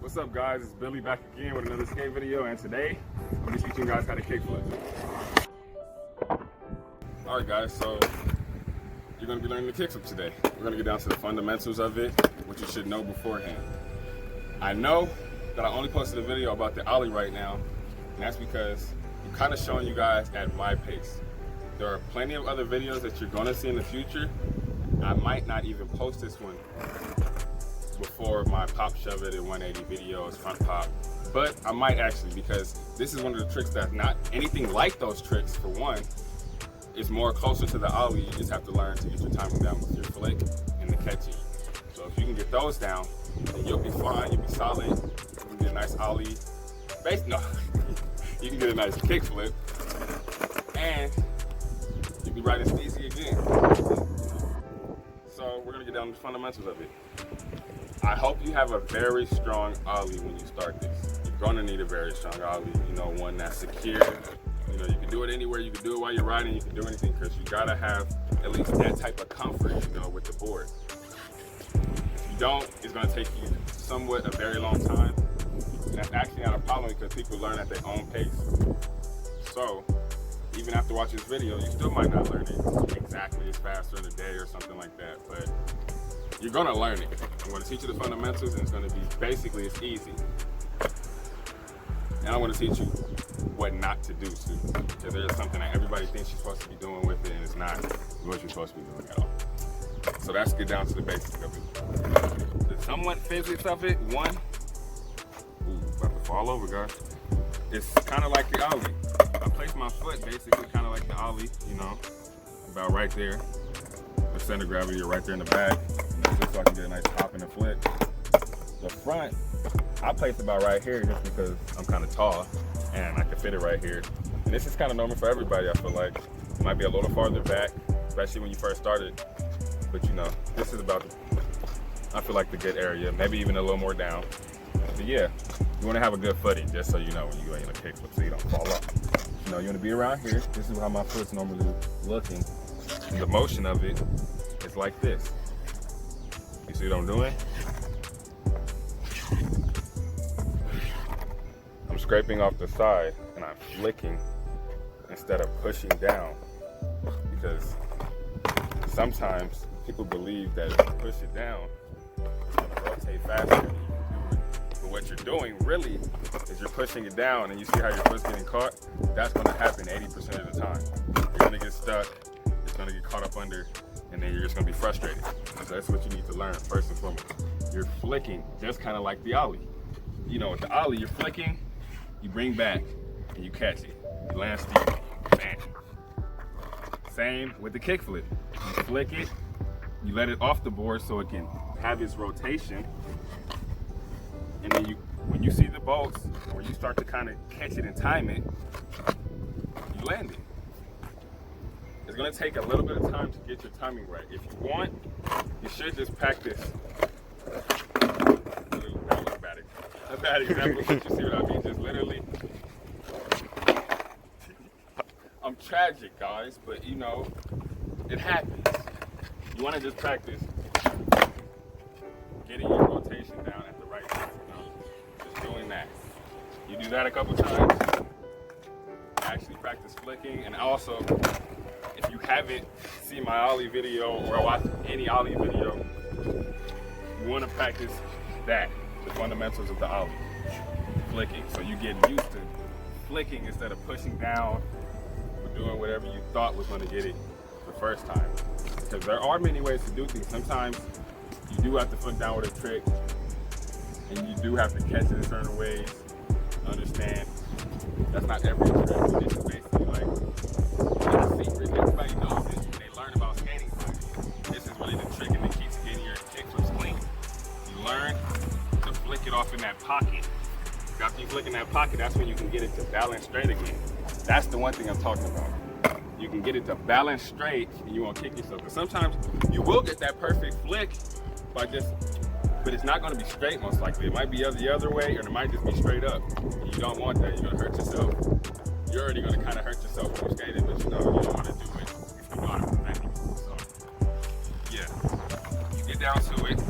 What's up, guys? It's Billy back again with another skate video, and today I'm going to be teaching you guys how to kickflip. Alright guys, so you're going to be learning the kickflip today. We're going to get down to the fundamentals of it, what you should know beforehand. I know that I only posted a video about the ollie right now, and that's because I'm kind of showing you guys at my pace. There are plenty of other videos that you're going to see in the future. I might not even post this one before my pop shove it at 180 videos, front pop, but I might actually, because this is one of the tricks that's not anything like those tricks. For one, it's more closer to the ollie. You just have to learn to get your timing down with your flick and the catching. So if you can get those down, then you'll be fine, you'll be solid. You can get a nice ollie, you can get a nice kickflip, and you'll be riding easy again. So we're gonna get down to the fundamentals of it. I hope you have a very strong ollie when you start this. You're gonna need a very strong ollie, one that's secure. You can do it anywhere, you can do it while you're riding, you can do anything, because you gotta have at least that type of comfort, with the board. If you don't, it's gonna take you somewhat a very long time. And that's actually not a problem because people learn at their own pace. So, even after watching this video, you still might not learn it exactly as fast in a day or something like that, but you're gonna learn it. I'm gonna teach you the fundamentals, and it's gonna be basically, it's easy. And I'm gonna teach you what not to do too, because there's something that everybody thinks you're supposed to be doing with it, and it's not what you're supposed to be doing at all. So let's get down to the basics of it. The somewhat physics of it, one, about to fall over, guys. It's kind of like the ollie. I place my foot basically kind of like the ollie, about right there. The center of gravity are right there in the back, just so I can get a nice hop and a flip. The front, I place about right here just because I'm kind of tall and I can fit it right here. And this is kind of normal for everybody, I feel like. It might be a little farther back, especially when you first started. But this is about, I feel like, the good area, maybe even a little more down. But yeah, you want to have a good footing, just so you know when you go in a kickflip so you don't fall off. You want to be around here. This is how my foot's normally looking. And the motion of it is like this. You see what I'm doing? I'm scraping off the side and I'm flicking instead of pushing down, because sometimes people believe that if you push it down, it's going to rotate faster than you can do it. But what you're doing really is you're pushing it down, and you see how your foot's getting caught? That's going to happen 80% of the time. You're going to get stuck, it's going to get caught up under, and then you're just going to be frustrated. So that's what you need to learn first and foremost. You're flicking just kind of like the ollie. With the ollie, you're flicking, you bring back, and you catch it. You land steep, bam. Same with the kickflip. You flick it, you let it off the board so it can have its rotation, and then when you see the bolts, or you start to kind of catch it and time it, you land it. It's going to take a little bit of time to get your timing right. If you want, you should just practice. That was a bad example, but you see what I mean? Just literally. I'm tragic, guys, but it happens. You want to just practice getting your rotation down at the right time, just doing that. You do that a couple times, actually practice flicking, and also, if you haven't seen my ollie video or watched any ollie video, you want to practice that, the fundamentals of the ollie, flicking. So you get used to flicking instead of pushing down or doing whatever you thought was going to get it the first time. Because there are many ways to do things. Sometimes you do have to flick down with a trick, and you do have to catch it in certain ways. Understand, that's not every trick. This is basically like a secret. Everybody knows it. They learn about skating, but this is really the trick, and it keeps getting your kickflips clean. You learn to flick it off in that pocket. After you flick in that pocket, that's when you can get it to balance straight again. That's the one thing I'm talking about. You can get it to balance straight, and you won't kick yourself. But sometimes you will get that perfect flick but it's not going to be straight most likely. It might be the other way, or it might just be straight up. And you don't want that. You're going to hurt yourself. You're already going to kind of hurt yourself when you're skating, but you don't want to do it if you know how to prevent it. So, yeah, you get down to it.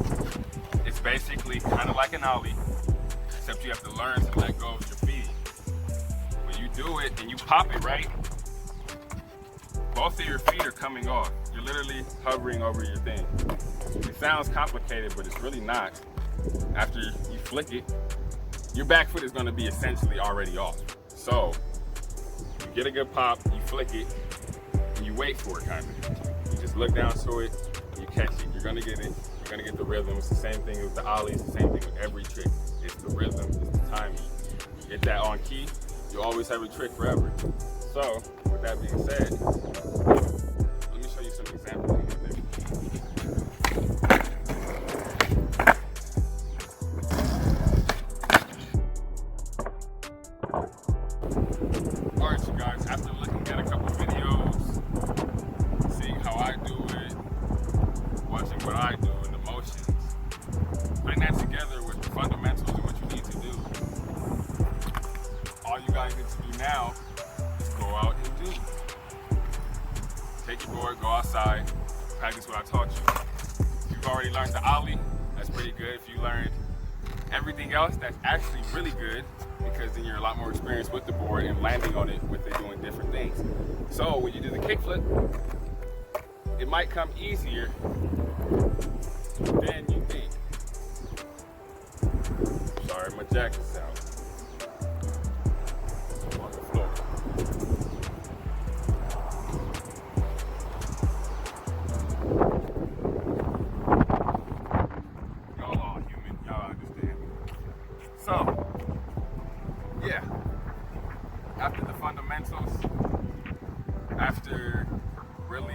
It's basically kind of like an ollie, except you have to learn to let go of your feet. When you do it and you pop it right, both of your feet are coming off. You're literally hovering over your thing. It sounds complicated, but it's really not. After you flick it, your back foot is going to be essentially already off. So you get a good pop, you flick it, and you wait for it kind of. You just look down to it, you catch it, you're going to get it, you're going to get the rhythm. It's the same thing with the ollie, it's the same thing with every trick. It's the rhythm, it's the timing. Get that on key, you'll always have a trick forever. So with that being said, let me show you some examples. Alright, you guys, after looking at a couple videos, seeing how I do it, watching what I do and the motions, putting that together with the fundamentals and what you need to do, all you guys need to do now is go out and do. Take your board, go outside, practice what I taught you. If you've already learned the ollie, that's pretty good. If you learned everything else, that's actually really good, because then you're a lot more experienced with the board and landing on it with it doing different things. So when you do the kickflip, it might come easier than you think. Sorry, my jacket's out. I'm on the floor. Y'all all human, y'all understand. So, yeah, after the fundamentals, after really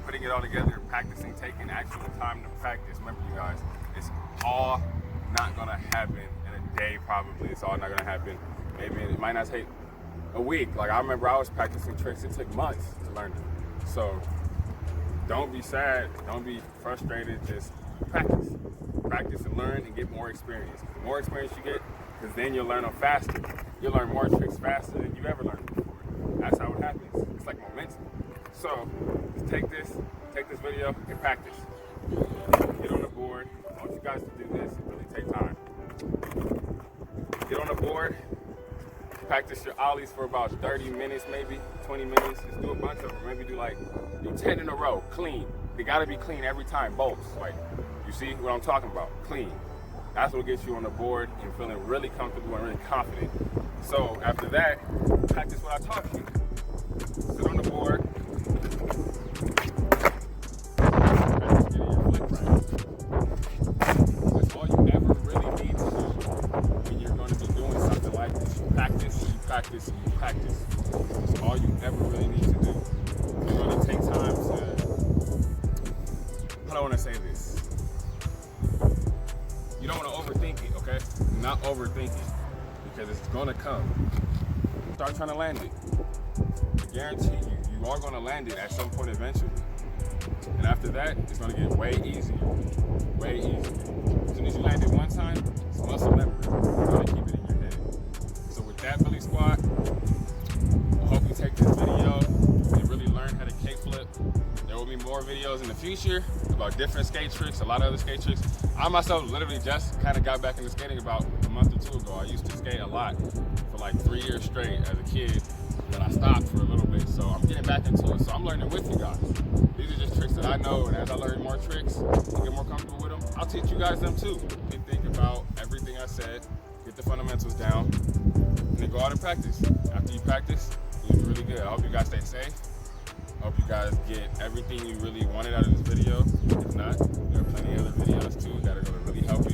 putting it all together, practicing, taking actual time to practice, remember you guys, it's all not gonna happen in a day probably. It's all not gonna happen. Maybe it might not take a week. Like I remember I was practicing tricks, it took months to learn them. So don't be sad, don't be frustrated, just practice. Practice and learn and get more experience. The more experience you get, because then you'll learn them faster. You'll learn more tricks faster than you've ever learned before. That's how it happens. It's like momentum. So just take this video and practice. Get on the board. I want you guys to do this and really take time. Get on the board, practice your ollies for about 30 minutes, maybe 20 minutes. Just do a bunch of them. Maybe do 10 in a row, clean. They gotta be clean every time, bolts. Like, you see what I'm talking about? Clean. That's what gets you on the board and feeling really comfortable and really confident. So after that, practice what I taught you. Sit on the board. Practice getting your flip right. That's all you ever really need to do when you're going to be doing something like this. You practice, you practice, and you practice. That's all you ever really need to do. You're going to take time to, how do I want to say this? You don't want to overthink it, okay? Do not overthink it, because it's going to come. Start trying to land it. I guarantee you, you are going to land it at some point eventually. And after that, it's going to get way easier. Way easier. As soon as you land it one time, it's muscle memory. You're going to keep it in your head. So with that, Billy Squad, I hope you take this video and really learn how to kickflip. There will be more videos in the future about different skate tricks, a lot of other skate tricks. I myself literally just kind of got back into skating about a month or two ago. I used to skate a lot for like 3 years straight as a kid. Then I stopped for a little bit, so I'm getting back into it. So I'm learning with you guys. These are just tricks that I know, and as I learn more tricks and get more comfortable with them, I'll teach you guys them too. And think about everything I said, get the fundamentals down, and then go out and practice. After you practice, you'll be really good. I hope you guys stay safe. I hope you guys get everything you really wanted out of this video. If not, there are plenty of other videos too that are going to really help you.